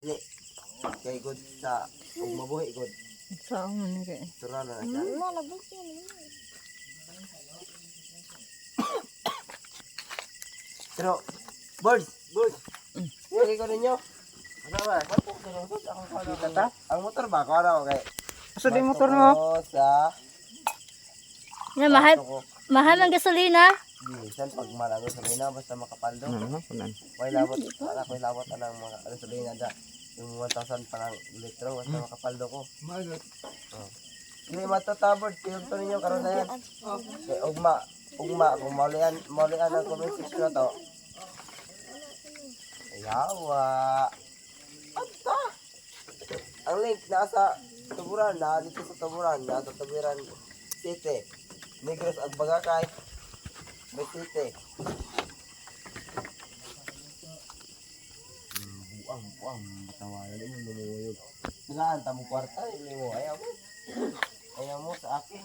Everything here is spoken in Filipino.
Di, kay good sa ug mabuhi good. Saan man kay? Tura na siya. Pero, birds! Hindi ko ninyo. Ano ba? Ang motor ba? Kung ano, okay. Asa di motor mo? Sa... Na mahal, Bato ko. mahal ang gasolina. Bisan pag malago sa lina, basta makapaldo. Ano kunan? May labot, may labot anang mga gasolina da. Yung 1,000 parang litro, basta makapaldo ko. Magot. Hindi matatabod, pinunto ninyo karon na yan. Okay, ugma, kung maulian ang comment section na to. Yawa. Ata. Ang link nasa Tuburan, dito sa Tuburan, nasa Tuburan City. Negros at Bagakay. May City. Buang, batawanan mo lumuyog. Saan tamo kwarta, hindi mo ayaw mo sa akin.